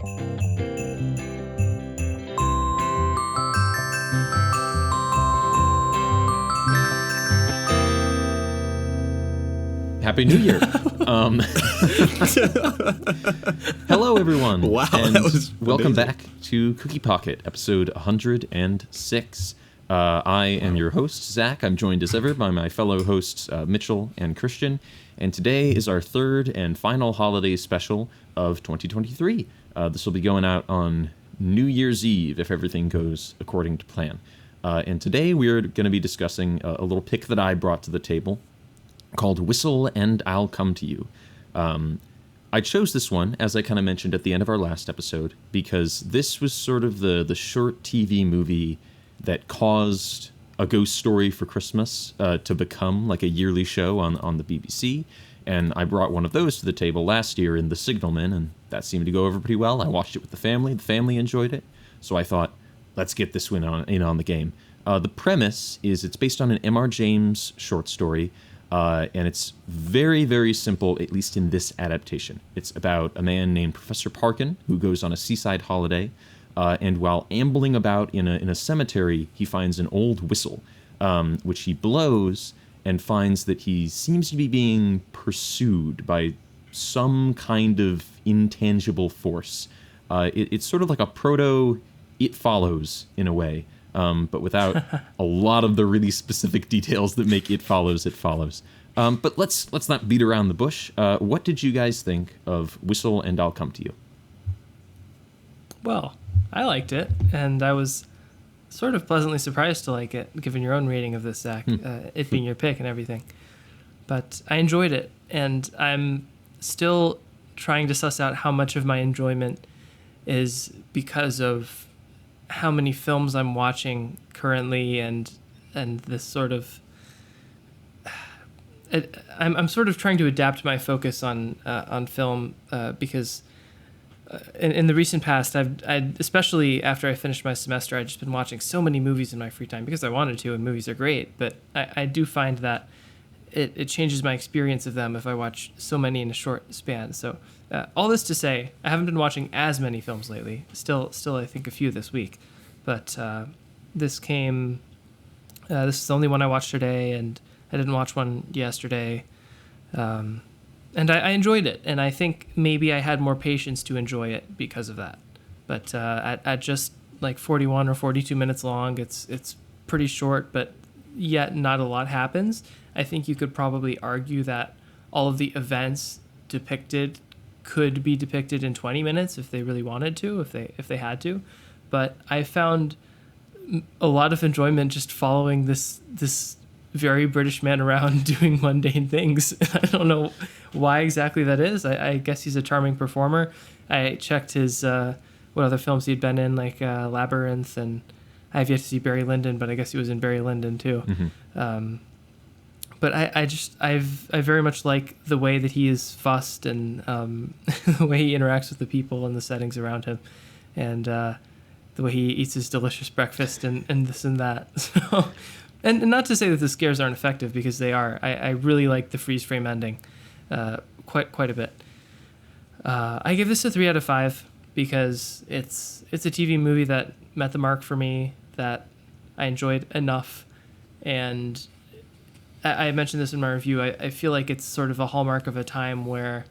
Happy New Year. Hello, everyone. Wow, and that was welcome amazing. back to Cookie Pocket, episode 106. I am your host, Zach. I'm joined as ever by my fellow hosts, Mitchell and Christian. And today is our third and final holiday special of 2023. This will be going out on New Year's Eve, if everything goes according to plan. And today we're going to be discussing a little pick that I brought to the table, called Whistle and I'll Come to You. I chose this one, as I kind of mentioned at the end of our last episode, because this was sort of the short TV movie that caused A Ghost Story for Christmas to become like a yearly show on the BBC. And I brought one of those to the table last year in The Signalman, and that seemed to go over pretty well. I watched it with the family. The family enjoyed it. So I thought, let's get this one on the game. The premise is it's based on an M.R. James short story, and it's very, very simple, at least in this adaptation. It's about a man named Professor Parkin who goes on a seaside holiday, and while ambling about in a cemetery, he finds an old whistle, which he blows and finds that he seems to be being pursued by some kind of intangible force. It's sort of like a proto It Follows in a way. But without a lot of the really specific details that make It Follows, It Follows. But let's not beat around the bush. What did you guys think of Whistle and I'll Come to You? Well, I liked it, and I was sort of pleasantly surprised to like it, given your own rating of this, Zach, it being your pick and everything. But I enjoyed it, and I'm still trying to suss out how much of my enjoyment is because of how many films I'm watching currently, and this sort of I'm sort of trying to adapt my focus on film because in the recent past I'd especially after I finished my semester, I'd just been watching so many movies in my free time because I wanted to, and movies are great, but I do find that it changes my experience of them if I watch so many in a short span. So all this to say, I haven't been watching as many films lately. Still I think a few this week. But this is the only one I watched today, and I didn't watch one yesterday. And I enjoyed it, and I think maybe I had more patience to enjoy it because of that. But at just like 41 or 42 minutes long, it's pretty short, but yet not a lot happens. I think you could probably argue that all of the events depicted could be depicted in 20 minutes if they really wanted to, if they had to. But I found a lot of enjoyment just following this very British man around doing mundane things. I don't know why exactly that is. I guess he's a charming performer. I checked his what other films he'd been in, like Labyrinth, and I have yet to see Barry Lyndon, but I guess he was in Barry Lyndon too. Mm-hmm. But I very much like the way that he is fussed, and the way he interacts with the people and the settings around him, and the way he eats his delicious breakfast and this and that. So, and not to say that the scares aren't effective, because they are. I really like the freeze frame ending quite a bit. I give this a 3 out of 5 because it's a TV movie that met the mark for me, that I enjoyed enough, and I mentioned this in my review. I feel like it's sort of a hallmark of a time where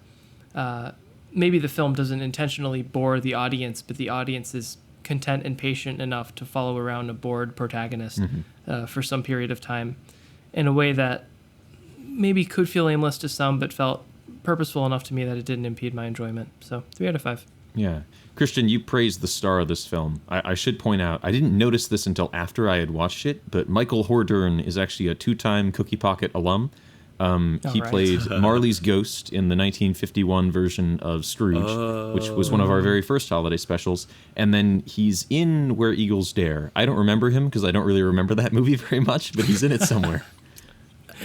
maybe the film doesn't intentionally bore the audience, but the audience is content and patient enough to follow around a bored protagonist for some period of time in a way that maybe could feel aimless to some, but felt purposeful enough to me that it didn't impede my enjoyment. So 3 out of 5. Yeah. Christian, you praised the star of this film. I should point out, I didn't notice this until after I had watched it, but Michael Hordern is actually a 2-time Cookie Pocket alum. He played Marley's ghost in the 1951 version of Scrooge, which was one of our very first holiday specials. And then he's in Where Eagles Dare. I don't remember him because I don't really remember that movie very much, but he's in it somewhere.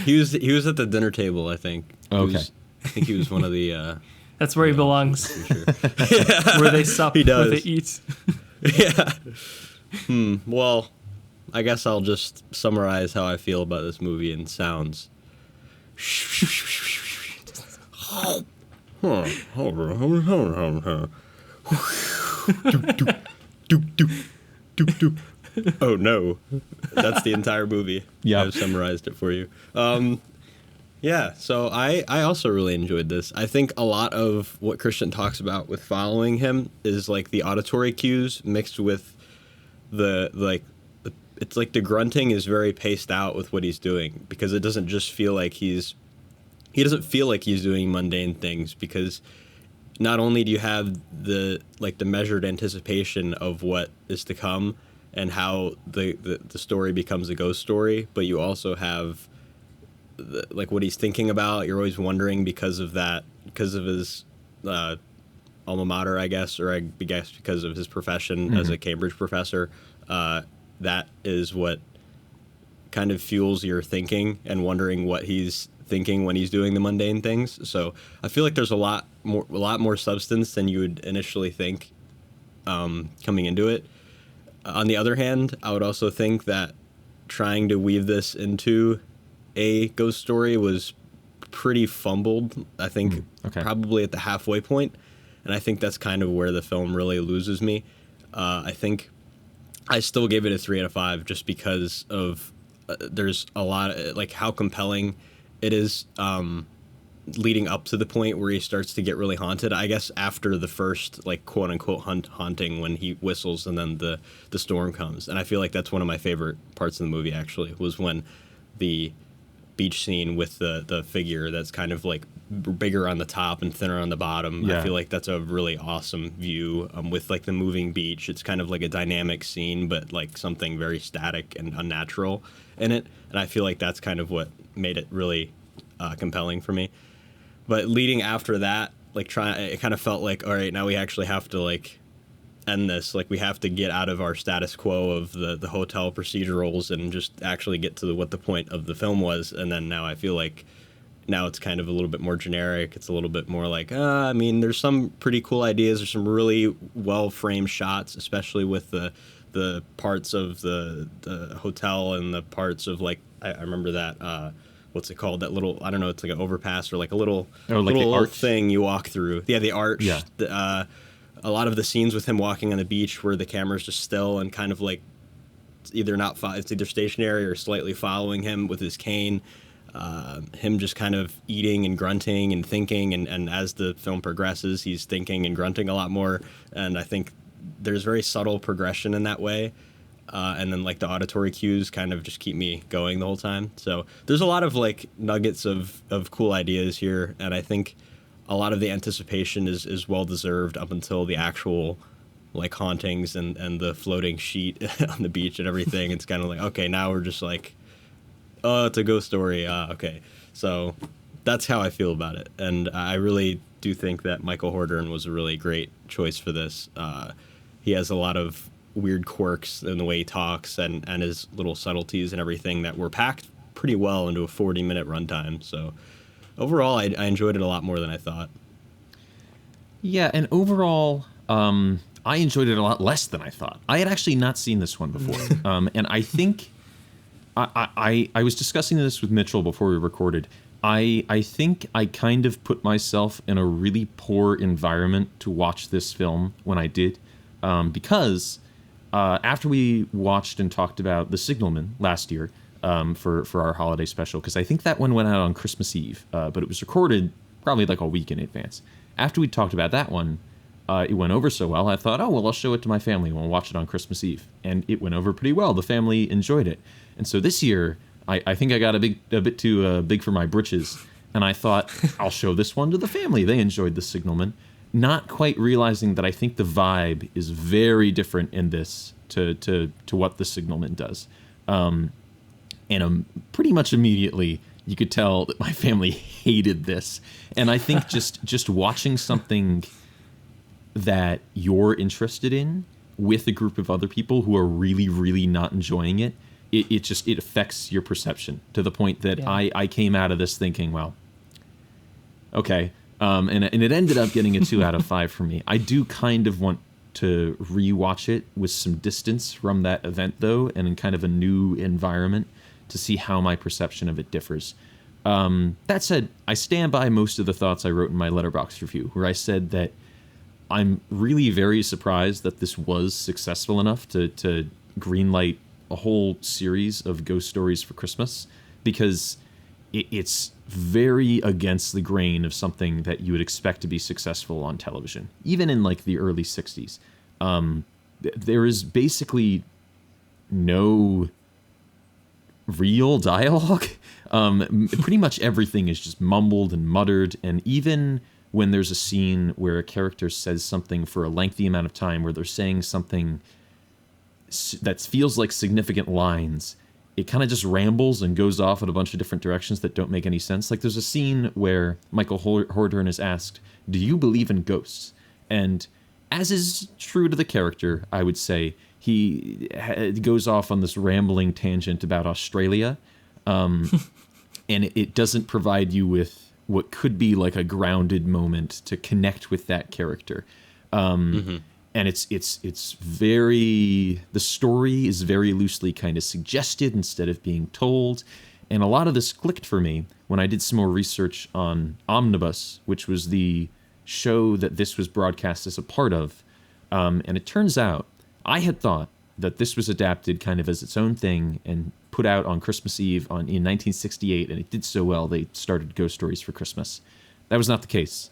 He was at the dinner table, I think. Okay. I think he was one of the... That's where he belongs. Sure. Where they sup, where they eat. Yeah. Well, I guess I'll just summarize how I feel about this movie in sounds. Oh no, that's the entire movie. Yeah, I've summarized it for you. Yeah, so I also really enjoyed this. I think a lot of what Christian talks about with following him is like the auditory cues mixed with it's like the grunting is very paced out with what he's doing, because it doesn't just feel like he doesn't feel like he's doing mundane things, because not only do you have the measured anticipation of what is to come and how the story becomes a ghost story, but you also have what he's thinking about. You're always wondering because of his alma mater, I guess, or I guess because of his profession as a Cambridge professor. That is what kind of fuels your thinking and wondering what he's thinking when he's doing the mundane things. So I feel like there's a lot more substance than you would initially think coming into it. On the other hand, I would also think that trying to weave this into a ghost story was pretty fumbled. I think probably at the halfway point, and I think that's kind of where the film really loses me. I think I still gave it a 3 out of 5 just because of there's a lot of, how compelling it is leading up to the point where he starts to get really haunted. I guess after the first quote unquote haunting, when he whistles and then the storm comes, and I feel like that's one of my favorite parts of the movie actually, was when the beach scene with the figure that's kind of bigger on the top and thinner on the bottom. Yeah. I feel like that's a really awesome view with the moving beach. It's kind of like a dynamic scene, but something very static and unnatural in it. And I feel like that's kind of what made it really compelling for me. But leading after that, it kind of felt all right, now we actually have to end this. We have to get out of our status quo of the hotel procedurals and just actually get to what the point of the film was. And then now I feel now it's kind of a little bit more generic. It's a little bit more I mean, there's some pretty cool ideas. There's some really well-framed shots, especially with the parts of the hotel and the parts of I remember that, what's it called? That little, I don't know, it's like an overpass or a little, little thing you walk through. Yeah, the arch. Yeah. A lot of the scenes with him walking on the beach where the camera's just still and kind of it's either stationary or slightly following him with his cane. Him just kind of eating and grunting and thinking, and as the film progresses, he's thinking and grunting a lot more. And I think there's very subtle progression in that way. And then the auditory cues kind of just keep me going the whole time. So there's a lot of nuggets of cool ideas here, and I think a lot of the anticipation is well deserved up until the actual hauntings and the floating sheet on the beach and everything. It's kind of okay, now we're just oh, it's a ghost story. Okay. So that's how I feel about it. And I really do think that Michael Hordern was a really great choice for this. He has a lot of weird quirks in the way he talks and his little subtleties and everything that were packed pretty well into a 40-minute runtime. So overall, I enjoyed it a lot more than I thought. Yeah, and overall, I enjoyed it a lot less than I thought. I had actually not seen this one before. And I think I was discussing this with Mitchell before we recorded. I think I kind of put myself in a really poor environment to watch this film when I did, because after we watched and talked about The Signalman last year for our holiday special, because I think that one went out on Christmas Eve, but it was recorded probably a week in advance. After we talked about that one, it went over so well, I thought, oh, well, I'll show it to my family and we'll watch it on Christmas Eve. And it went over pretty well. The family enjoyed it. And so this year, I think I got a bit too big for my britches, and I thought, I'll show this one to the family. They enjoyed The Signalman. Not quite realizing that I think the vibe is very different in this to what The Signalman does. And pretty much immediately, you could tell that my family hated this. And I think just watching something that you're interested in with a group of other people who are really, really not enjoying it, it affects your perception to the point that I came out of this thinking, well, okay. And it ended up getting a 2 out of 5 for me. I do kind of want to rewatch it with some distance from that event, though, and in kind of a new environment to see how my perception of it differs. That said, I stand by most of the thoughts I wrote in my Letterboxd review, where I said that I'm really very surprised that this was successful enough to greenlight a whole series of ghost stories for Christmas, because it's very against the grain of something that you would expect to be successful on television, even in like the early 60s. There is basically no real dialogue. Pretty much everything is just mumbled and muttered, and even when there's a scene where a character says something for a lengthy amount of time, where they're saying something that feels like significant lines, it kind of just rambles and goes off in a bunch of different directions that don't make any sense. Like there's a scene where Michael Hordern is asked, "Do you believe in ghosts?" And as is true to the character, I would say, he goes off on this rambling tangent about Australia, and it doesn't provide you with what could be like a grounded moment to connect with that character. And it's very, the story is very loosely kind of suggested instead of being told. And a lot of this clicked for me when I did some more research on Omnibus, which was the show that this was broadcast as a part of. And it turns out I had thought that this was adapted kind of as its own thing and put out on Christmas Eve in 1968, and it did so well they started Ghost Stories for Christmas. That was not the case.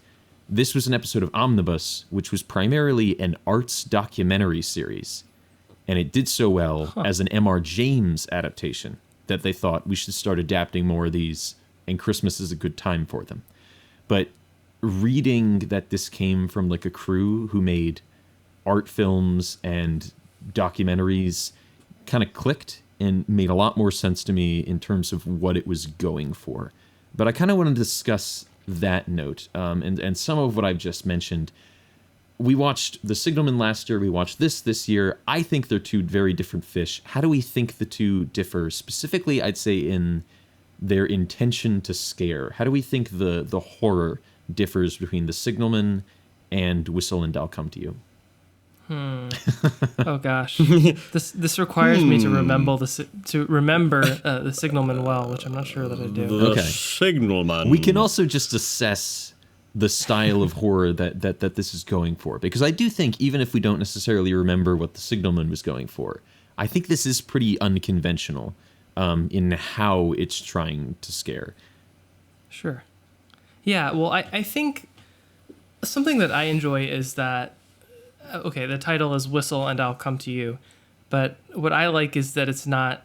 This was an episode of Omnibus, which was primarily an arts documentary series, and it did so well as an M.R. James adaptation that they thought we should start adapting more of these, and Christmas is a good time for them. But reading that this came from like a crew who made art films and documentaries kind of clicked and made a lot more sense to me in terms of what it was going for. But I kind of want to discuss that note and some of what I've just mentioned. We watched The Signalman last year. We watched this year. I think they're two very different fish. How do we think the two differ? Specifically, I'd say in their intention to scare. How do we think the horror differs between The Signalman and Whistle and I'll Come to You? Oh gosh, this requires me to remember the Signalman well, which I'm not sure that I do. The Signalman. We can also just assess the style of horror that this is going for, because I do think even if we don't necessarily remember what the Signalman was going for, I think this is pretty unconventional in how it's trying to scare. Sure. Yeah. Well, I think something that I enjoy is that. Okay, the title is Whistle and I'll Come to You, but what I like is that it's not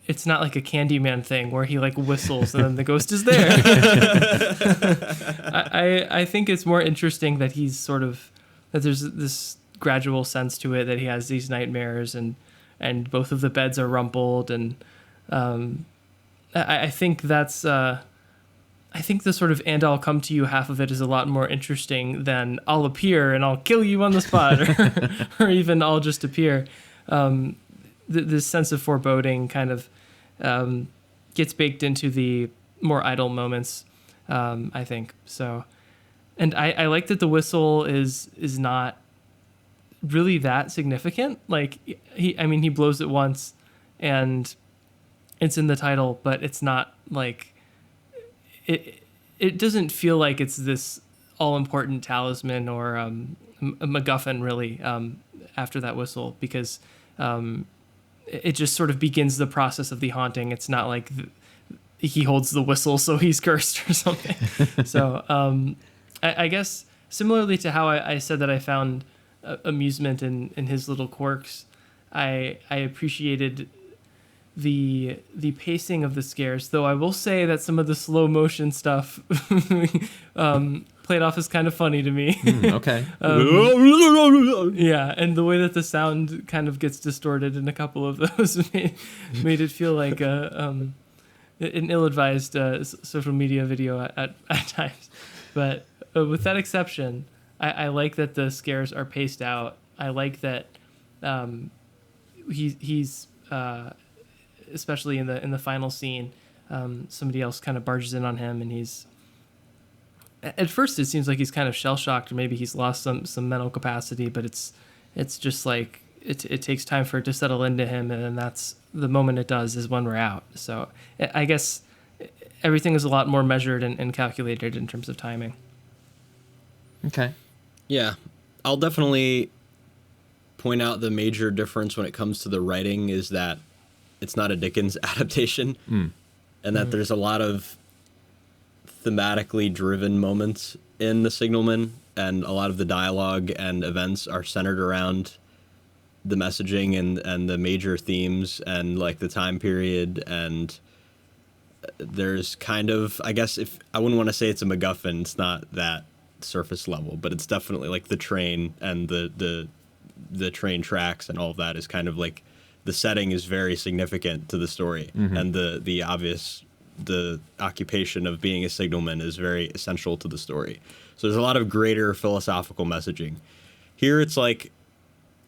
like a Candyman thing where he like whistles and then the ghost is there. I think it's more interesting that he's sort of, that there's this gradual sense to it, that he has these nightmares and both of the beds are rumpled, and I think that's I think the sort of "and I'll come to you" half of it is a lot more interesting than "I'll appear and I'll kill you on the spot," or even "I'll just appear." This sense of foreboding kind of gets baked into the more idle moments, I think. So, and I like that the whistle is not really that significant. Like he blows it once, and it's in the title, but it's not like. It doesn't feel like it's this all-important talisman or a MacGuffin, really, after that whistle, because it just sort of begins the process of the haunting. It's not like he holds the whistle so he's cursed or something. So I guess similarly to how I said that I found amusement in his little quirks, I appreciated the pacing of the scares, though I will say that some of the slow motion stuff played off as kind of funny to me. Okay. Yeah, and the way that the sound kind of gets distorted in a couple of those made it feel like an ill-advised social media video at times. But with that exception, I like that the scares are paced out. I like that he's especially in the final scene, somebody else kind of barges in on him, and he's, at first it seems like he's kind of shell-shocked, or maybe he's lost some mental capacity, but it's just like it takes time for it to settle into him, and then that's the moment it does is when we're out. So I guess everything is a lot more measured and calculated in terms of timing. Okay. Yeah, I'll definitely point out the major difference when it comes to the writing is that it's not a Dickens adaptation, and that there's a lot of thematically driven moments in The Signalman, and a lot of the dialogue and events are centered around the messaging and the major themes and like the time period. And there's kind of, I guess, if I wouldn't want to say it's a MacGuffin, it's not that surface level, but it's definitely like the train and the train tracks and all of that is kind of like, the setting is very significant to the story, and the occupation of being a signalman is very essential to the story. So there's a lot of greater philosophical messaging. Here it's like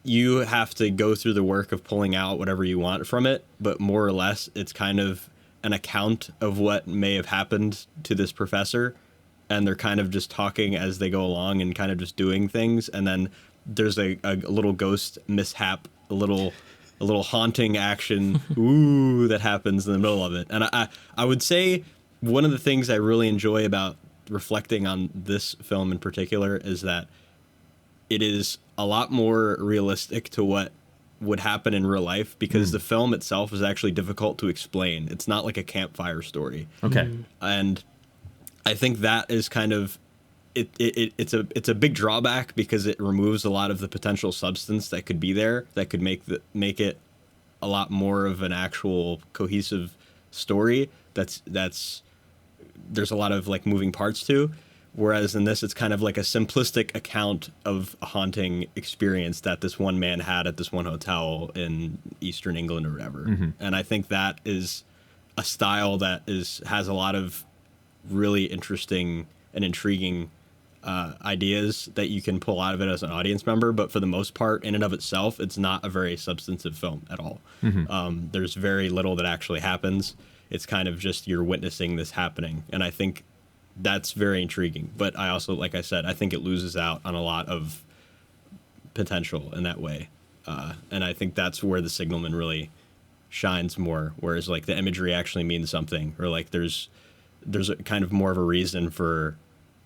you have to go through the work of pulling out whatever you want from it, but more or less it's kind of an account of what may have happened to this professor, and they're kind of just talking as they go along and kind of just doing things, and then there's a little ghost mishap, a little haunting action that happens in the middle of it. And I would say one of the things I really enjoy about reflecting on this film in particular is that it is a lot more realistic to what would happen in real life, because the film itself is actually difficult to explain. It's not like a campfire story. Okay. And I think that is kind of it's a big drawback, because it removes a lot of the potential substance that could be there that could make it a lot more of an actual cohesive story that's there's a lot of like moving parts to, whereas in this it's kind of like a simplistic account of a haunting experience that this one man had at this one hotel in Eastern England or whatever. And I think that is a style that has a lot of really interesting and intriguing ideas that you can pull out of it as an audience member, but for the most part, in and of itself, it's not a very substantive film at all. There's very little that actually happens. It's kind of just you're witnessing this happening, and I think that's very intriguing. But I also, like I said, I think it loses out on a lot of potential in that way, and I think that's where The Signalman really shines more, whereas like the imagery actually means something, or like there's a kind of more of a reason for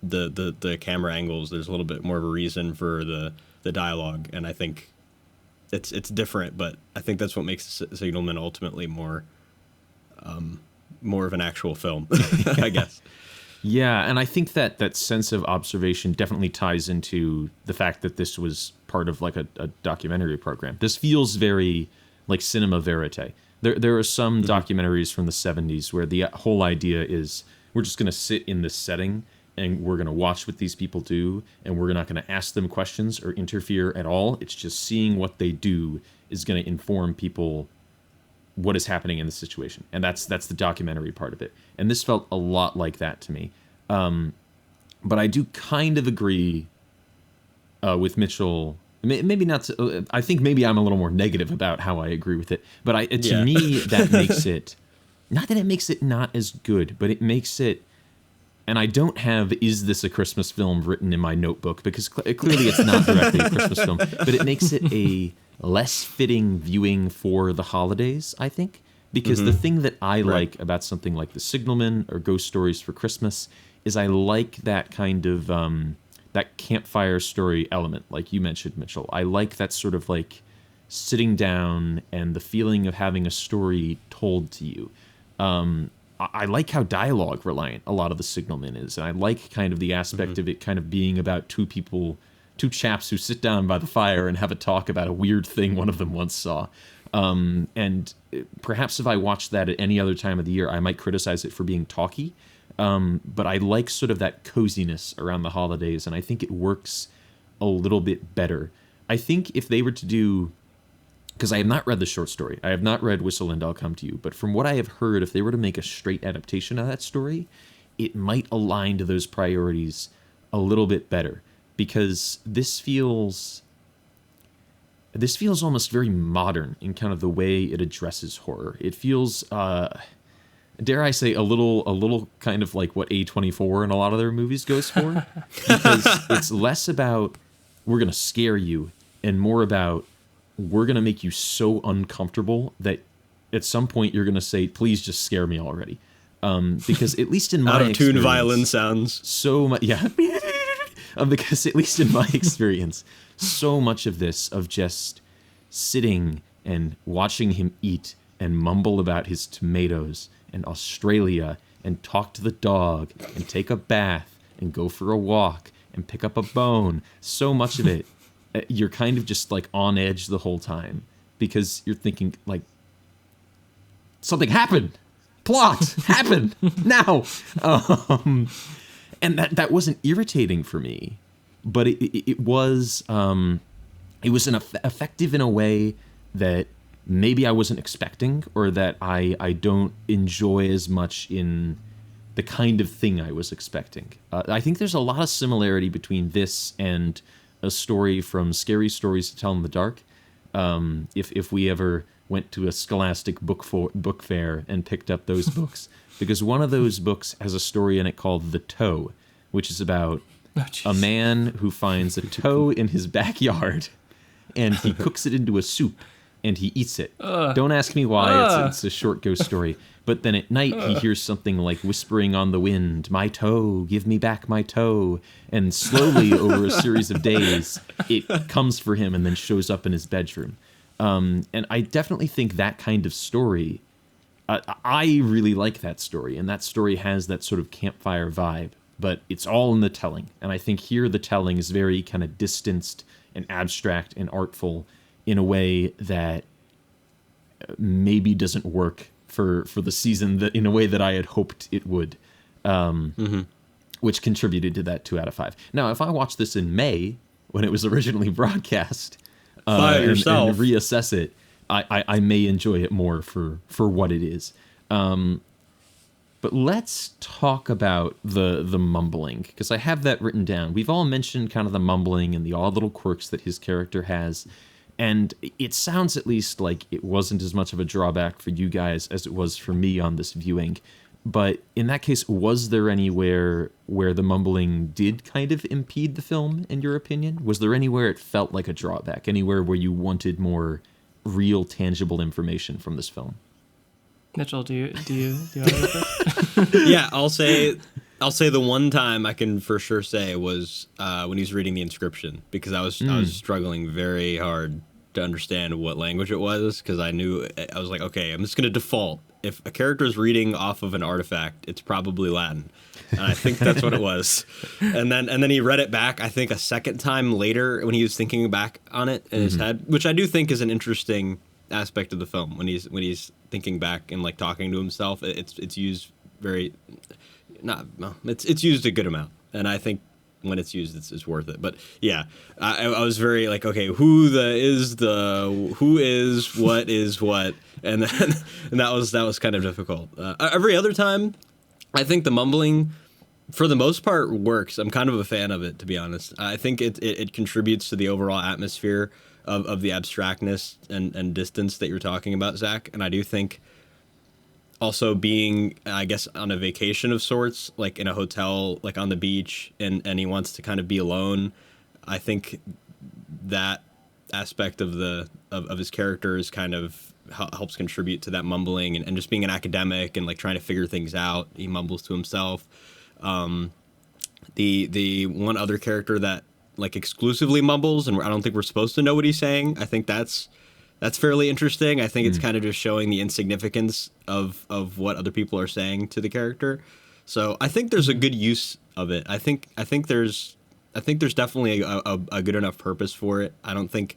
the camera angles. There's a little bit more of a reason for the dialogue, and I think it's different, but I think that's what makes Signalman ultimately more of an actual film, I guess. Yeah, and I think that sense of observation definitely ties into the fact that this was part of like a documentary program. This feels very like cinema verite. There are some documentaries from the 70s where the whole idea is we're just going to sit in this setting and we're going to watch what these people do, and we're not going to ask them questions or interfere at all. It's just seeing what they do is going to inform people what is happening in the situation. And that's the documentary part of it. And this felt a lot like that to me. But I do kind of agree with Mitchell. Maybe not. I think maybe I'm a little more negative about how I agree with it. But to me, that makes it, not that it makes it not as good, but it makes it, and I don't have "Is this a Christmas film?" written in my notebook, because clearly it's not directly a Christmas film, but it makes it a less fitting viewing for the holidays, I think. Because the thing that I like about something like The Signalman or Ghost Stories for Christmas is I like that kind of that campfire story element, like you mentioned, Mitchell. I like that sort of like sitting down and the feeling of having a story told to you. I like how dialogue reliant a lot of The Signalman is, and I like kind of the aspect of it kind of being about two chaps who sit down by the fire and have a talk about a weird thing one of them once saw. And perhaps if I watched that at any other time of the year, I might criticize it for being talky. But I like sort of that coziness around the holidays, and I think it works a little bit better. I think if they were to do, because I have not read the short story, I have not read Whistle and I'll Come to You, but from what I have heard, if they were to make a straight adaptation of that story, it might align to those priorities a little bit better, because this feels almost very modern in kind of the way it addresses horror. It feels, dare I say, a little kind of like what A24 in a lot of their movies goes for, because it's less about we're going to scare you and more about we're going to make you so uncomfortable that at some point you're going to say, please just scare me already. Because at least in my out of tune experience, violin sounds. So much, yeah. because at least in my experience, so much of this of just sitting and watching him eat and mumble about his tomatoes and Australia and talk to the dog and take a bath and go for a walk and pick up a bone. So much of it, you're kind of just like on edge the whole time because you're thinking like, something happened. Plot happen now. And that wasn't irritating for me, but it was effective in a way that maybe I wasn't expecting, or that I don't enjoy as much in the kind of thing I was expecting. I think there's a lot of similarity between this and a story from Scary Stories to Tell in the Dark. If we ever went to a Scholastic book fair and picked up those books, because one of those books has a story in it called The Toe, which is about a man who finds a toe in his backyard and he cooks it into a soup and he eats it. Don't ask me why. It's a short ghost story. But then at night he hears something like whispering on the wind, "My toe, give me back my toe." And slowly over a series of days, it comes for him and then shows up in his bedroom. And I definitely think that kind of story, I really like that story. And that story has that sort of campfire vibe, but it's all in the telling. And I think here the telling is very kind of distanced and abstract and artful in a way that maybe doesn't work for the season in a way that I had hoped it would, which contributed to that 2 out of 5. Now, if I watch this in May, when it was originally broadcast, and reassess it, I may enjoy it more for what it is. But let's talk about the mumbling, because I have that written down. We've all mentioned kind of the mumbling and the odd little quirks that his character has. And it sounds at least like it wasn't as much of a drawback for you guys as it was for me on this viewing. But in that case, was there anywhere where the mumbling did kind of impede the film, in your opinion? Was there anywhere it felt like a drawback? Anywhere where you wanted more real, tangible information from this film? Mitchell, do you want to go? Yeah, I'll say the one time I can for sure say was when he's reading the inscription, because I was struggling very hard to understand what language it was, because I was like, okay, I'm just going to default. If a character is reading off of an artifact, it's probably Latin. And I think that's what it was. And then he read it back, I think, a second time later when he was thinking back on it in his head, which I do think is an interesting aspect of the film. When he's thinking back and like talking to himself, it's used it's used a good amount. And I think when it's used, it's worth it. But yeah, I was very like, okay, who is what, and then and that was kind of difficult. Every other time, I think the mumbling, for the most part, works. I'm kind of a fan of it, to be honest. I think it contributes to the overall atmosphere of the abstractness and distance that you're talking about, Zach. And I do think also being, I guess, on a vacation of sorts, like in a hotel, like on the beach, and he wants to kind of be alone. I think that aspect of his character is kind of helps contribute to that mumbling and just being an academic and like trying to figure things out. He mumbles to himself. The one other character that like exclusively mumbles, and I don't think we're supposed to know what he's saying. I think that's fairly interesting. I think it's kind of just showing the insignificance of what other people are saying to the character. So I think there's a good use of it. I think there's definitely a good enough purpose for it. I don't think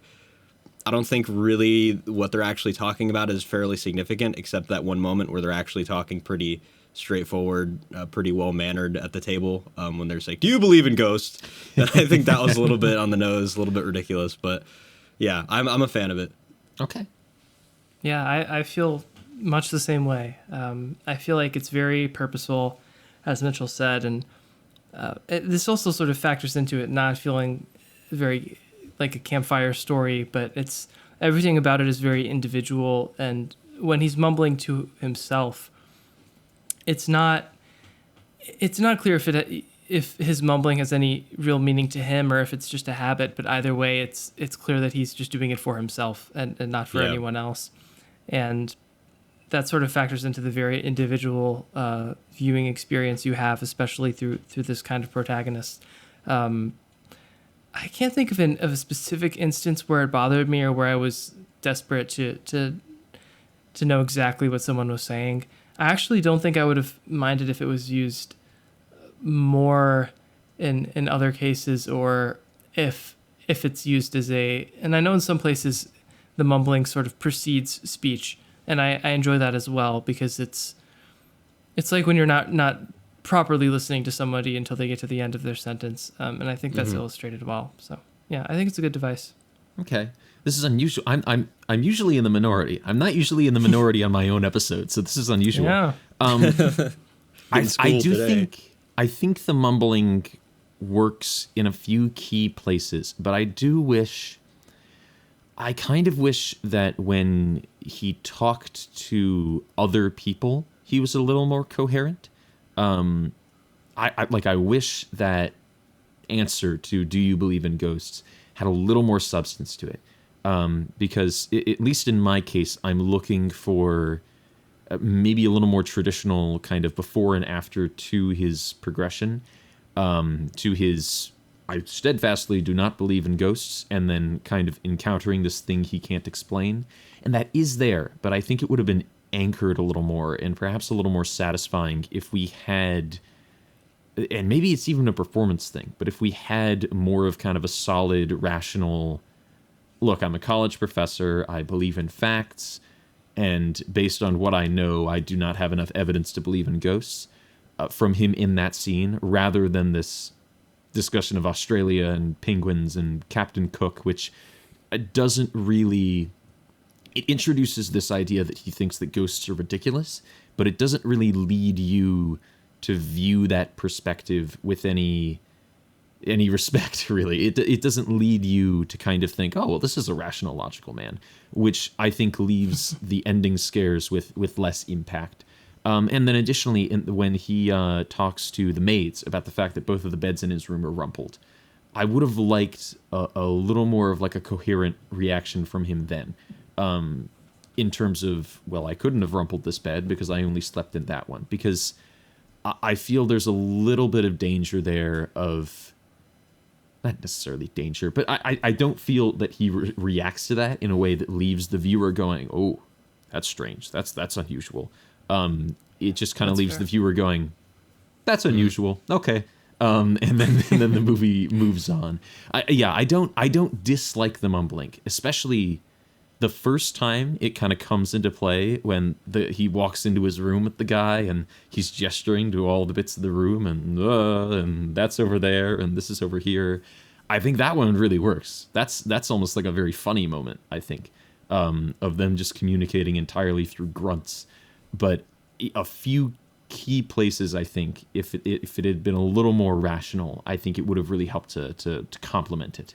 really what they're actually talking about is fairly significant, except that one moment where they're actually talking pretty straightforward, pretty well-mannered at the table, when they're like, "Do you believe in ghosts?" And I think that was a little bit on the nose, a little bit ridiculous, but yeah, I'm a fan of it. Okay. Yeah, I feel much the same way. I feel like it's very purposeful, as Mitchell said, and this also sort of factors into it not feeling very like a campfire story, but it's everything about it is very individual. And when he's mumbling to himself, it's not clear if his mumbling has any real meaning to him or if it's just a habit. But either way, it's clear that he's just doing it for himself and not for anyone else. And that sort of factors into the very individual viewing experience you have, especially through this kind of protagonist. I can't think of a specific instance where it bothered me or where I was desperate to know exactly what someone was saying. I actually don't think I would have minded if it was used more in other cases, or if it's used as a, and I know in some places the mumbling sort of precedes speech, and I enjoy that as well, because it's like when you're not properly listening to somebody until they get to the end of their sentence, and I think that's illustrated well. So yeah, I think it's a good device. Okay, this is unusual. I'm usually in the minority. I'm not usually in the minority on my own episode, so this is unusual. Yeah. I think the mumbling works in a few key places, but I kind of wish that when he talked to other people, he was a little more coherent. I wish that answer to "Do you believe in ghosts?" had a little more substance to it, because at least in my case, I'm looking for maybe a little more traditional kind of before and after to his progression, to his "I steadfastly do not believe in ghosts," and then kind of encountering this thing he can't explain, and that is there, but I think it would have been anchored a little more and perhaps a little more satisfying if we had, and maybe it's even a performance thing, but if we had more of kind of a solid, rational, look, I'm a college professor, I believe in facts, and based on what I know, I do not have enough evidence to believe in ghosts, from him in that scene, rather than this discussion of Australia and penguins and Captain Cook, which doesn't really... It introduces this idea that he thinks that ghosts are ridiculous, but it doesn't really lead you to view that perspective with any respect, really. It doesn't lead you to kind of think, oh, well, this is a rational, logical man, which I think leaves the ending scares with less impact. And then additionally, when he talks to the maids about the fact that both of the beds in his room are rumpled, I would have liked a little more of like a coherent reaction from him then. In terms of, well, I couldn't have rumpled this bed because I only slept in that one. Because I feel there's a little bit of danger there of, not necessarily danger, but I don't feel that he reacts to that in a way that leaves the viewer going, oh, that's strange, that's unusual. It just kind of leaves the viewer going, that's unusual, okay. And then the movie moves on. I don't dislike the mumbling, especially the first time it kind of comes into play when he walks into his room with the guy and he's gesturing to all the bits of the room and that's over there and this is over here. I think that one really works. That's almost like a very funny moment, I think, of them just communicating entirely through grunts. But a few key places, I think, if it had been a little more rational, I think it would have really helped to complement it.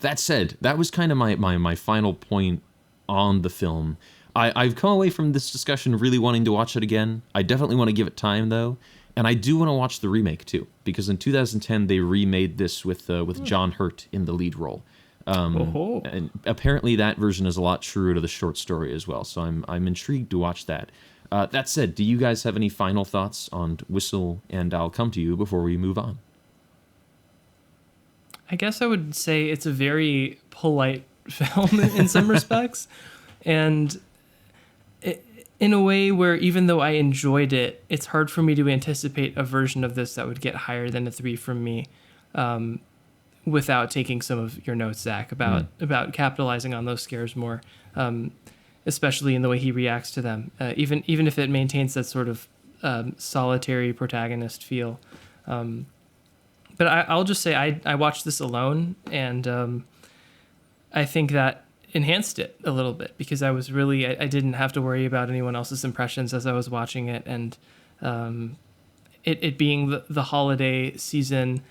That said, that was kind of my final point on the film. I've come away from this discussion really wanting to watch it again. I definitely want to give it time, though. And I do want to watch the remake, too. Because in 2010, they remade this with John Hurt in the lead role. And apparently that version is a lot truer to the short story as well. So I'm intrigued to watch that. That said, do you guys have any final thoughts on Whistle and I'll Come to You before we move on? I guess I would say it's a very polite film in some respects, and in a way where even though I enjoyed it, it's hard for me to anticipate a version of this that would get higher than a 3 from me, without taking some of your notes, Zach, about capitalizing on those scares more, especially in the way he reacts to them, even if it maintains that sort of solitary protagonist feel. But I'll just say I watched this alone, and I think that enhanced it a little bit because I didn't have to worry about anyone else's impressions as I was watching it, and it being the holiday season,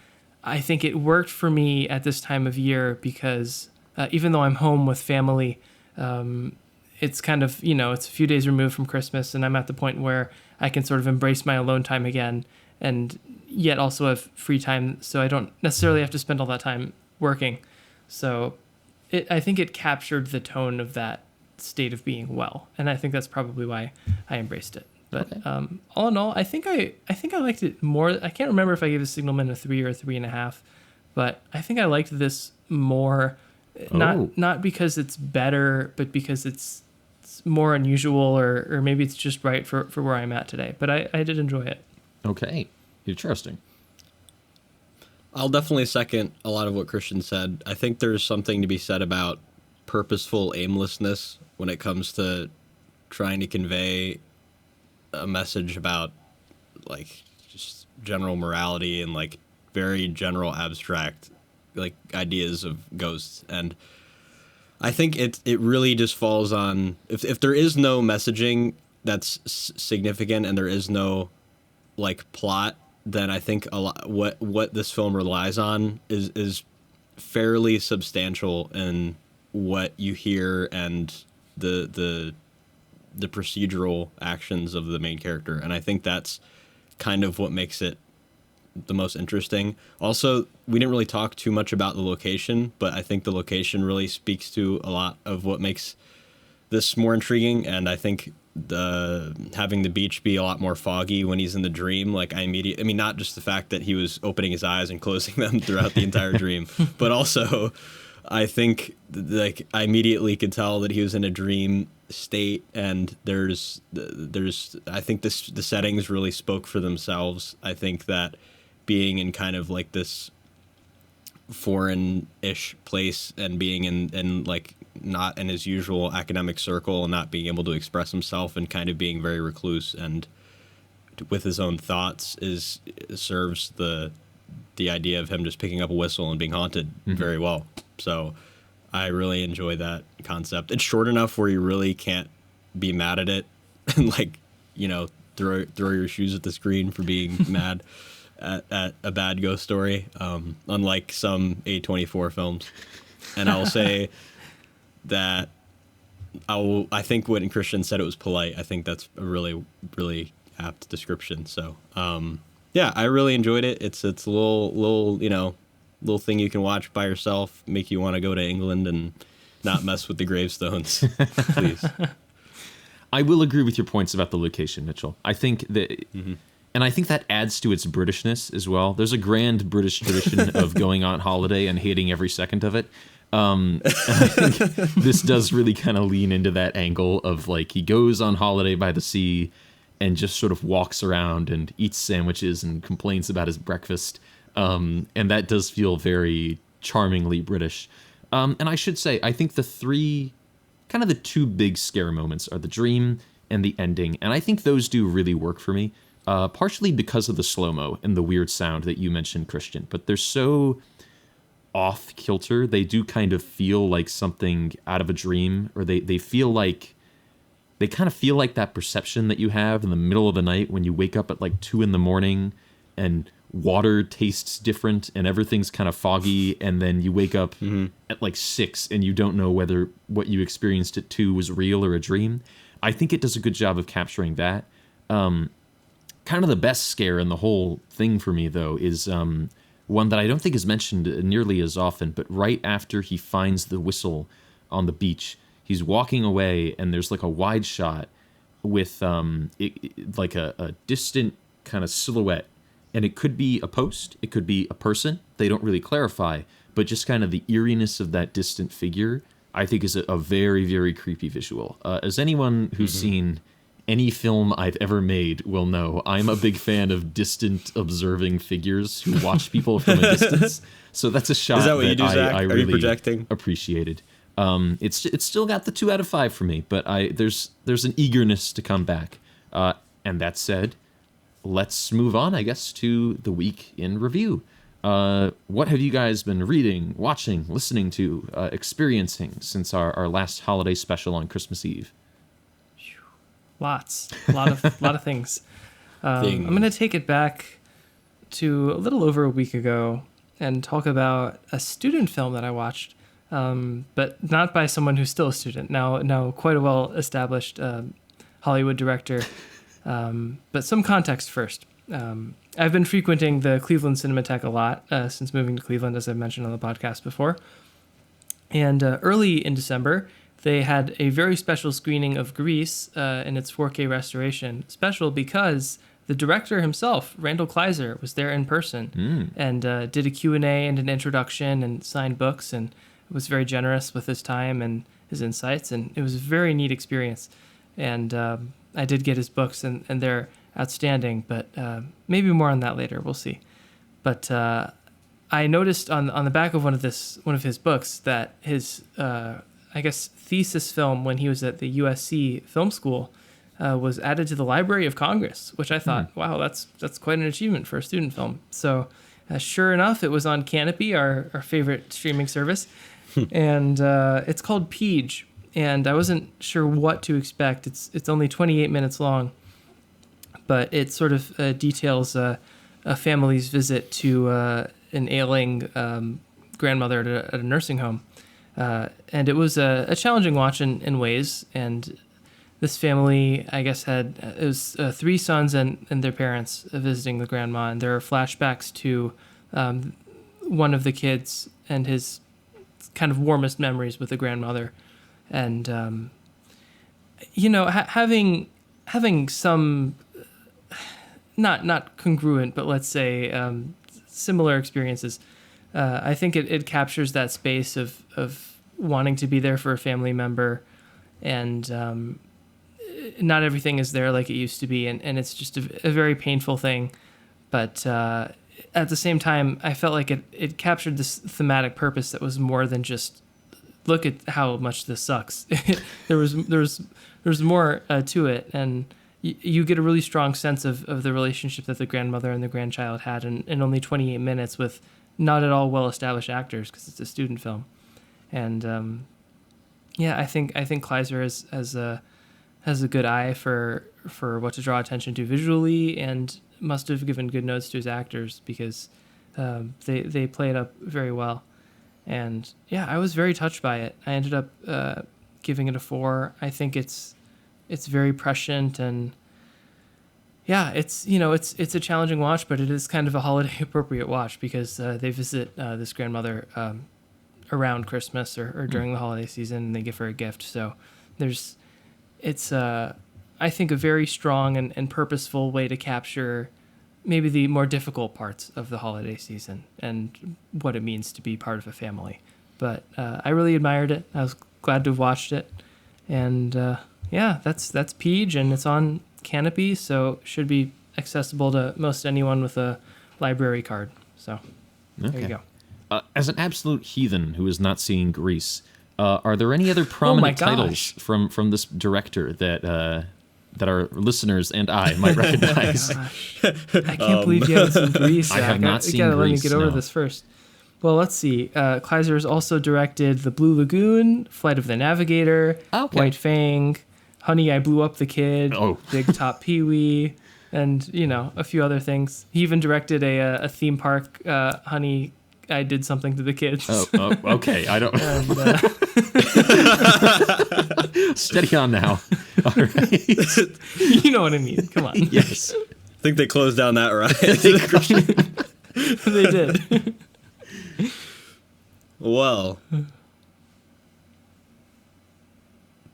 I think it worked for me at this time of year because even though I'm home with family, it's kind of, it's a few days removed from Christmas, and I'm at the point where I can sort of embrace my alone time again, and yet also have free time, so I don't necessarily have to spend all that time working. So I think it captured the tone of that state of being well, and I think that's probably why I embraced it. But all in all, I think I liked it more. I can't remember if I gave The Signalman a 3 or a 3.5, but I think I liked this more. Not because it's better, but because it's more unusual, or maybe it's just right for where I'm at today. But I did enjoy it. Okay, interesting. I'll definitely second a lot of what Christian said. I think there's something to be said about purposeful aimlessness when it comes to trying to convey a message about like just general morality and like very general abstract like ideas of ghosts. And I think it really just falls on if there is no messaging that's significant and there is no like plot, then I think a lot what this film relies on is fairly substantial in what you hear and the procedural actions of the main character. And I think that's kind of what makes it the most interesting. Also, we didn't really talk too much about the location, but I think the location really speaks to a lot of what makes this more intriguing. And I think having the beach be a lot more foggy when he's in the dream, like I mean, not just the fact that he was opening his eyes and closing them throughout the entire dream, but also I think like I immediately could tell that he was in a dream state, and there's I think the settings really spoke for themselves. I think that being in kind of like this foreign-ish place and being in like not in his usual academic circle and not being able to express himself and kind of being very recluse and with his own thoughts serves the idea of him just picking up a whistle and being haunted very well. So I really enjoy that concept. It's short enough where you really can't be mad at it and like, you know, throw your shoes at the screen for being mad at a bad ghost story, unlike some A24 films. And I'll say that I think when Christian said it was polite, I think that's a really, really apt description. So, yeah, I really enjoyed it. It's a little, you know, little thing you can watch by yourself, make you want to go to England and not mess with the gravestones, please. I will agree with your points about the location, Mitchell. I think that, and I think that adds to its Britishness as well. There's a grand British tradition of going on holiday and hating every second of it. And I think this does really kind of lean into that angle of like he goes on holiday by the sea and just sort of walks around and eats sandwiches and complains about his breakfast. And that does feel very charmingly British. And I should say, I think the two big scare moments are the dream and the ending. And I think those do really work for me, partially because of the slow-mo and the weird sound that you mentioned, Christian. But they're so off kilter. They do kind of feel like something out of a dream, or they kind of feel like that perception that you have in the middle of the night when you wake up at like 2 a.m. and water tastes different and everything's kind of foggy, and then you wake up at like 6 and you don't know whether what you experienced at 2 was real or a dream. I think it does a good job of capturing that. Kind of the best scare in the whole thing for me, though, is one that I don't think is mentioned nearly as often, but right after he finds the whistle on the beach, he's walking away and there's like a wide shot with like a distant kind of silhouette. And it could be a post, it could be a person. They don't really clarify, but just kind of the eeriness of that distant figure, I think is a very, very creepy visual. As anyone who's seen any film I've ever made will know, I'm a big fan of distant observing figures who watch people from a distance. So that's a shot that I really projecting? appreciated. It's still got the 2 out of 5 for me, but there's an eagerness to come back. And that said, let's move on, I guess, to the week in review. What have you guys been reading, watching, listening to, experiencing since our last holiday special on Christmas Eve? Lots. A lot of things. I'm going to take it back to a little over a week ago and talk about a student film that I watched, but not by someone who's still a student. Now quite a well-established Hollywood director. But some context first. I've been frequenting the Cleveland Cinematheque a lot since moving to Cleveland, as I've mentioned on the podcast before. And early in December, they had a very special screening of Grease in its 4K restoration. Special because the director himself, Randall Kleiser, was there in person and did a Q&A and an introduction and signed books, and was very generous with his time and his insights, and it was a very neat experience. And I did get his books, and they're outstanding, but maybe more on that later. We'll see. But I noticed on the back of one of his books that his I guess thesis film when he was at the USC Film School was added to the Library of Congress, which I thought, wow, that's quite an achievement for a student film. So sure enough, it was on Canopy, our favorite streaming service, and it's called Peach. And I wasn't sure what to expect. It's only 28 minutes long, but it sort of details a family's visit to an ailing grandmother at a nursing home. And it was a challenging watch in ways. And this family, I guess, it was 3 sons and their parents visiting the grandma. And there are flashbacks to one of the kids and his kind of warmest memories with the grandmother. And, having some, not congruent, but let's say similar experiences, I think it captures that space of wanting to be there for a family member, and not everything is there like it used to be, and it's just a very painful thing. But at the same time, I felt like it captured this thematic purpose that was more than just, look at how much this sucks. there was more to it, and you get a really strong sense of the relationship that the grandmother and the grandchild had in only 28 minutes with not at all well-established actors, because it's a student film. And I think Kleiser has a good eye for what to draw attention to visually, and must have given good notes to his actors, because they play it up very well. And I was very touched by it. I ended up giving it a 4. I think it's very prescient, and it's a challenging watch, but it is kind of a holiday appropriate watch, because they visit this grandmother around Christmas or during the holiday season, and they give her a gift. So it's I think a very strong and purposeful way to capture maybe the more difficult parts of the holiday season and what it means to be part of a family. But I really admired it. I was glad to have watched it. And that's Peach, and it's on Canopy, so should be accessible to most anyone with a library card. So There you go. As an absolute heathen who has not seen Grease, are there any other prominent titles from this director that our listeners and I might recognize? I can't believe you haven't seen Grease. I have not seen Grease. You gotta let me get over this first. Well, let's see. Kleiser has also directed The Blue Lagoon, Flight of the Navigator, White Fang, Honey, I Blew Up the Kid, Big Top Pee-wee, and a few other things. He even directed a theme park, Honey, I Did Something to the Kids. Oh, okay. I don't. Steady on now. All right. You know what I mean. Come on. Yes. I think they closed down that ride. They did. Well.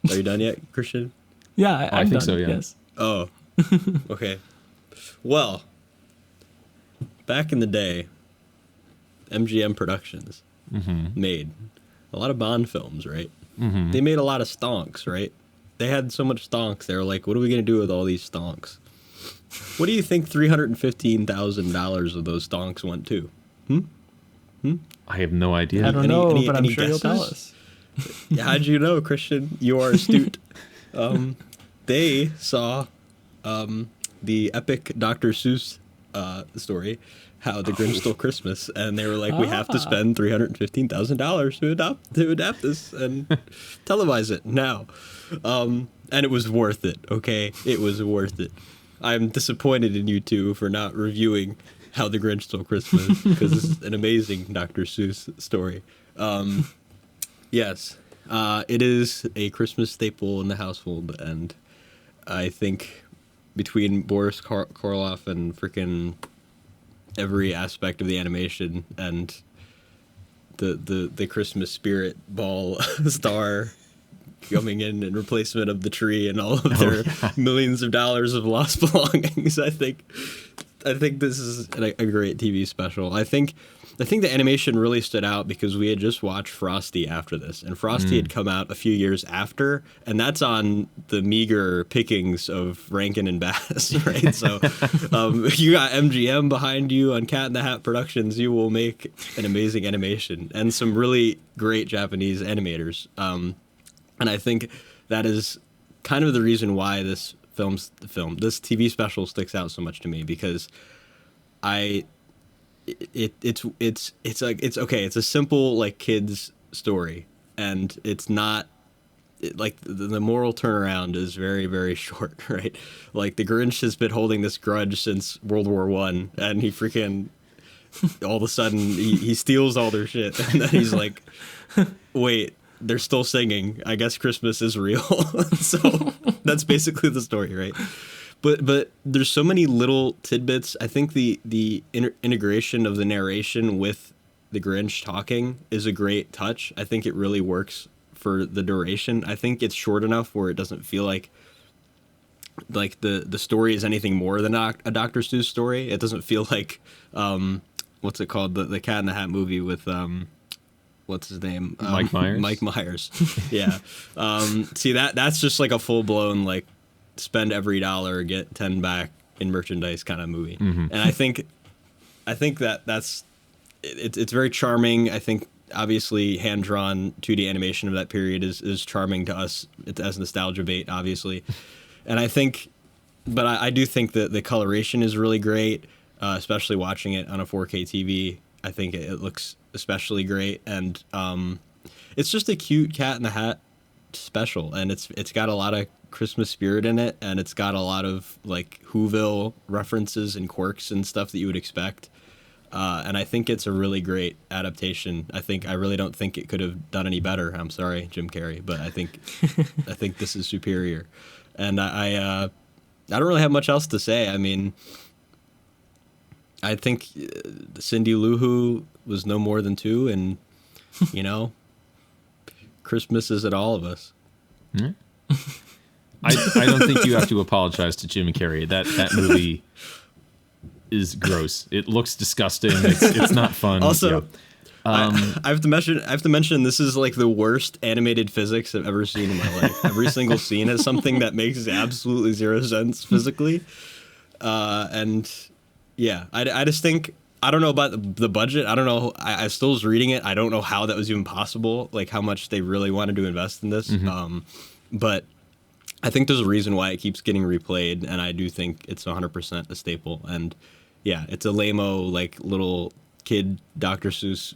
Are you done yet, Christian? Yeah, I think done. so, yeah. Yes. Oh, okay. Well, back in the day, MGM Productions made a lot of Bond films, right? Mm-hmm. They made a lot of stonks, right? They had so much stonks, they were like, what are we going to do with all these stonks? What do you think $315,000 of those stonks went to? I have no idea. I don't know, but I'm sure you'll tell us. How'd you know, Christian? You are astute. They saw the epic Dr. Seuss story, How the Grinch Stole Christmas, and they were like, we have to spend $315,000 to adapt this and televise it now. And it was worth it, okay? It was worth it. I'm disappointed in you two for not reviewing How the Grinch Stole Christmas, because it's an amazing Dr. Seuss story. Yes, it is a Christmas staple in the household, and I think between Boris Karloff and freaking every aspect of the animation and the Christmas spirit ball star coming in replacement of the tree and all of their millions of dollars of lost belongings. I think this is a great TV special. I think the animation really stood out because we had just watched Frosty after this, and Frosty had come out a few years after, and that's on the meager pickings of Rankin and Bass, right? So you got MGM behind you on Cat in the Hat Productions. You will make an amazing animation and some really great Japanese animators. And I think that is kind of the reason why this TV special sticks out so much to me, because it's okay. It's a simple like kids story, and it's not like the moral turnaround is very, very short, right? Like the Grinch has been holding this grudge since World War I, and he freaking all of a sudden he steals all their shit, and then he's like, wait, they're still singing. I guess Christmas is real. So that's basically the story, right? But there's so many little tidbits. I think the integration of the narration with the Grinch talking is a great touch. I think it really works for the duration. I think it's short enough where it doesn't feel like the story is anything more than a Dr. Seuss story. It doesn't feel like what's it called, the Cat in the Hat movie with what's his name, Mike Myers. Mike Myers. Yeah. See, that's just like a full blown like spend every dollar, get 10 back in merchandise kind of movie. And I think that's it's very charming. I think obviously hand drawn 2D animation of that period is charming to us as nostalgia bait, obviously. And I think, but I do think that the coloration is really great, especially watching it on a 4K TV. I think it looks especially great, and it's just a cute Cat in the Hat special, and it's got a lot of Christmas spirit in it, and it's got a lot of like Whoville references and quirks and stuff that you would expect, and I think it's a really great adaptation. I really don't think it could have done any better. I'm sorry, Jim Carrey, but I think this is superior, and I don't really have much else to say. I mean, I think Cindy Lou Who was no more than 2, and you know, Christmas is at all of us. Mm-hmm. I don't think you have to apologize to Jim Carrey. That movie is gross. It looks disgusting. It's not fun. Also, yeah. I have to mention this is like the worst animated physics I've ever seen in my life. Every single scene has something that makes absolutely zero sense physically, and yeah, I just think, I don't know about the budget. I don't know. I still was reading it. I don't know how that was even possible, like how much they really wanted to invest in this. But I think there's a reason why it keeps getting replayed, and I do think it's 100% a staple. And yeah, it's a lame-o, like little kid Dr. Seuss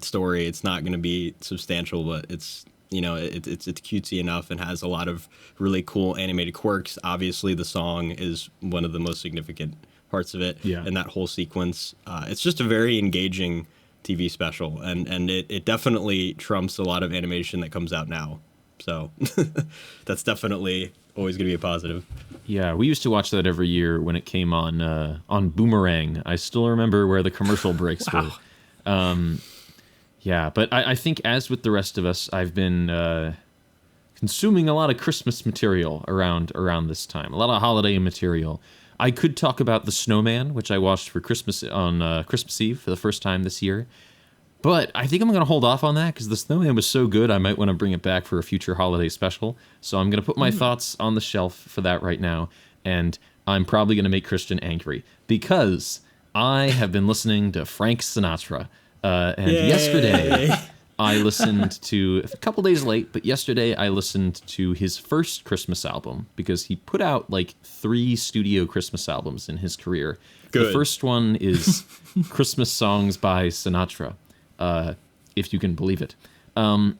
story. It's not going to be substantial, but it's, you know, it's cutesy enough and has a lot of really cool animated quirks. Obviously, the song is one of the most significant parts of it, and that whole sequence. It's just a very engaging TV special, and it definitely trumps a lot of animation that comes out now. So that's definitely always going to be a positive. Yeah, we used to watch that every year when it came on Boomerang. I still remember where the commercial breaks were. Yeah, but I think as with the rest of us, I've been consuming a lot of Christmas material around this time, a lot of holiday material. I could talk about The Snowman, which I watched for Christmas on Christmas Eve for the first time this year. But I think I'm going to hold off on that because The Snowman was so good, I might want to bring it back for a future holiday special. So I'm going to put my thoughts on the shelf for that right now. And I'm probably going to make Christian angry because I have been listening to Frank Sinatra. And yesterday I listened to, a couple days late, but yesterday I listened to his first Christmas album because he put out like 3 studio Christmas albums in his career. Good. The first one is Christmas Songs by Sinatra. If you can believe it. And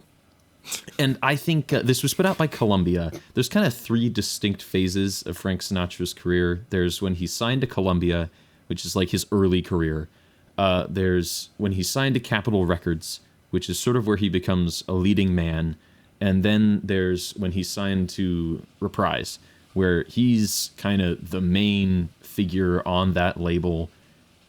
I think this was put out by Columbia. There's kind of 3 distinct phases of Frank Sinatra's career. There's when he signed to Columbia, which is like his early career. There's when he signed to Capitol Records, which is sort of where he becomes a leading man. And then there's when he signed to Reprise, where he's kind of the main figure on that label.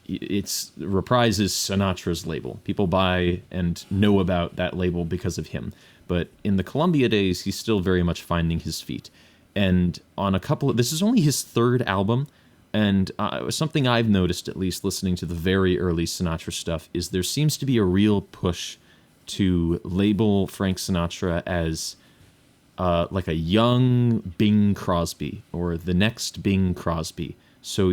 it's Reprise is Sinatra's label. People buy and know about that label because of him. But in the Columbia days, he's still very much finding his feet. And on a couple of, this is only his third album, and something I've noticed, at least listening to the very early Sinatra stuff, is there seems to be a real push to label Frank Sinatra as like a young Bing Crosby or the next Bing Crosby. So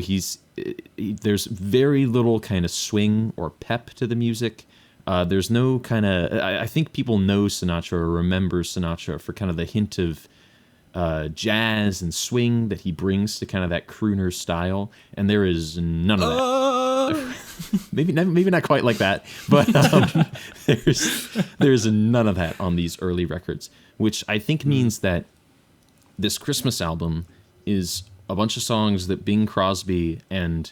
there's very little kind of swing or pep to the music. There's no kind of, I think people know Sinatra or remember Sinatra for kind of the hint of jazz and swing that he brings to kind of that crooner style, and there is none of that. maybe not quite like that, but there's none of that on these early records, which I think means that this Christmas album is a bunch of songs that Bing Crosby and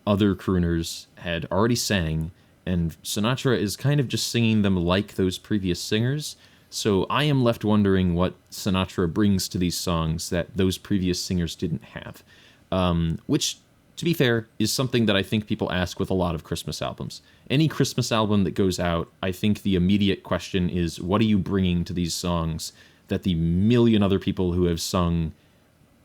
other crooners had already sang, and Sinatra is kind of just singing them like those previous singers. So I am left wondering what Sinatra brings to these songs that those previous singers didn't have. Which, to be fair, is something that I think people ask with a lot of Christmas albums. Any Christmas album that goes out, I think the immediate question is, what are you bringing to these songs that the million other people who have sung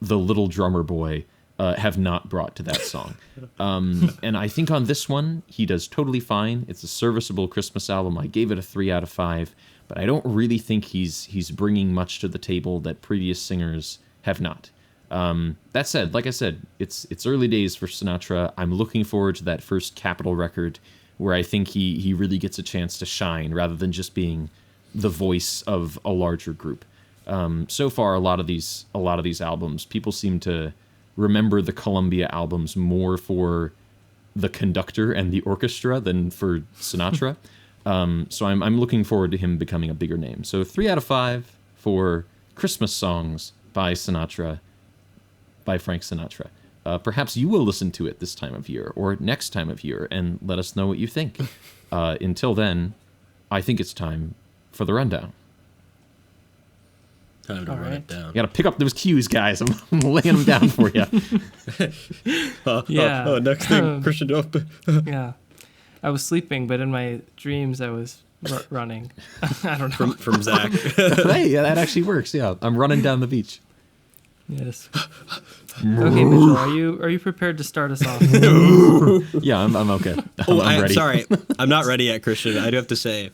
The Little Drummer Boy have not brought to that song? And I think on this one, he does totally fine. It's a serviceable Christmas album. I gave it a 3 out of 5. But I don't really think he's bringing much to the table that previous singers have not. That said, like I said, it's early days for Sinatra. I'm looking forward to that first Capitol record where I think he really gets a chance to shine rather than just being the voice of a larger group. So far, a lot of these albums, people seem to remember the Columbia albums more for the conductor and the orchestra than for Sinatra. So I'm looking forward to him becoming a bigger name. So 3 out of 5 for Christmas songs by Sinatra, by Frank Sinatra. Perhaps you will listen to it this time of year or next time of year and let us know what you think. Until then, I think it's time for the rundown. Time to run it down. You got to pick up those cues, guys. I'm laying them down for you. Yeah. Next thing, Christian. Yeah. I was sleeping, but in my dreams I was running. I don't know. From Zach. Hey, yeah, that actually works. Yeah, I'm running down the beach. Yes. Okay, Mitchell, are you prepared to start us off? Yeah, I'm okay. I'm ready. Sorry, I'm not ready yet, Christian. I do have to say,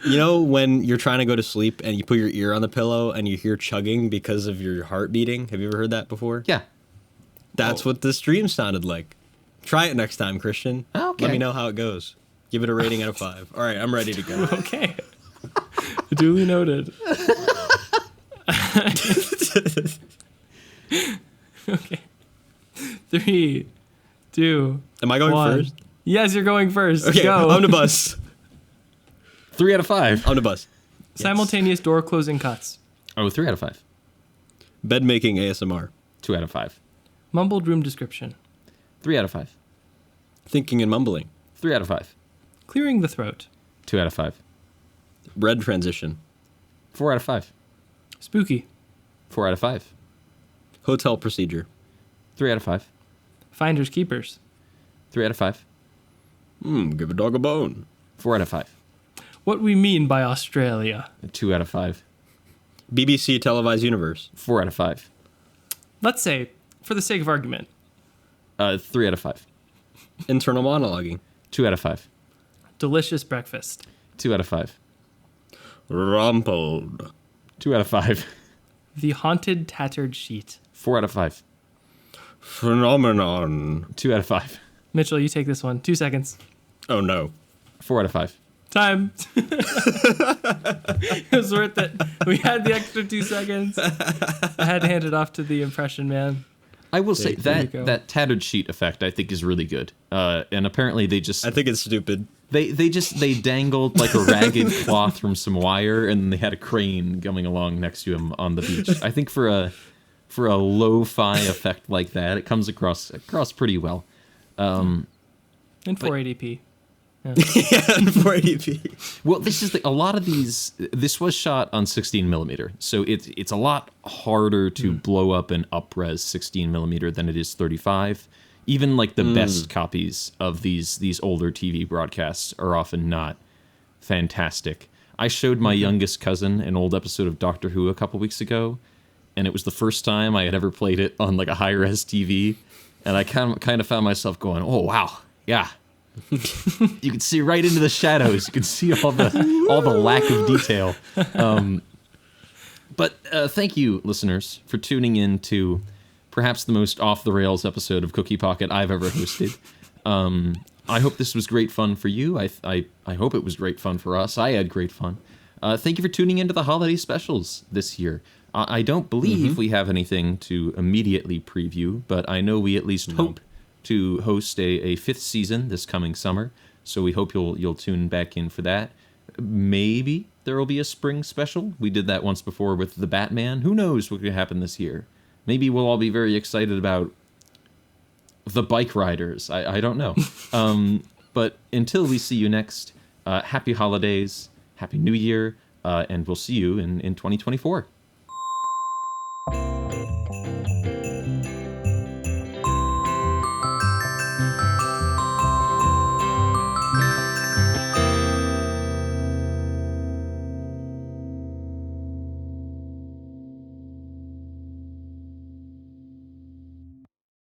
you know when you're trying to go to sleep and you put your ear on the pillow and you hear chugging because of your heart beating? Have you ever heard that before? Yeah. That's what this dream sounded like. Try it next time, Christian. Okay. Let me know how it goes. Give it a rating out of 5. All right, I'm ready to go. Okay. Duly noted. Okay. 3, 2. Am I going 1. first? Yes, you're going first. Okay, Go. omnibus. 3 out of 5. Omnibus. Simultaneous door closing cuts. Oh, 3 out of 5. Bed making ASMR. 2 out of 5. Mumbled room description. 3 out of 5. Thinking and mumbling. 3 out of 5. Clearing the throat. 2 out of 5. Red transition. 4 out of 5. Spooky. 4 out of 5. Hotel procedure. 3 out of 5. Finders keepers. 3 out of 5. Give a dog a bone. 4 out of 5. What we mean by Australia. 2 out of 5. BBC televised universe. 4 out of 5. Let's say, for the sake of argument, 3 out of 5. Internal monologuing. 2 out of 5. delicious breakfast. 2 out of 5. Rumpled. 2 out of 5. The haunted tattered sheet. 4 out of 5. Phenomenon. 2 out of 5. Mitchell, you take this one. 2 seconds. Oh no. 4 out of 5. Time. It was worth it. We had the extra 2 seconds. I had to hand it off to the impression man. I will say There you go. that tattered sheet effect I think is really good. And apparently they just I think it's stupid. they dangled like a ragged cloth from some wire, and they had a crane coming along next to him on the beach. I think for a lo-fi effect like that, it comes across pretty well. In 480p. Yeah, in 480p. Well, this is a lot of these. This was shot on 16mm, so it's a lot harder to blow up an up-res 16mm than it is 35. Even like the best copies of these older TV broadcasts are often not fantastic. I showed my youngest cousin an old episode of Doctor Who a couple weeks ago, and it was the first time I had ever played it on like a high-res TV, and I kind of found myself going, "Oh wow, yeah." You can see right into the shadows. You can see all the lack of detail. But thank you, listeners, for tuning in to perhaps the most off-the-rails episode of Cookie Pocket I've ever hosted. I hope this was great fun for you. I hope it was great fun for us. I had great fun. Thank you for tuning into the holiday specials this year. I don't believe we have anything to immediately preview, but I know we at least hope to host a fifth season this coming summer. So we hope you'll tune back in for that. Maybe there will be a spring special. We did that once before with the Batman. Who knows what could happen this year? Maybe we'll all be very excited about the bike riders. I don't know. But until we see you next, happy holidays, happy new year, and we'll see you in 2024.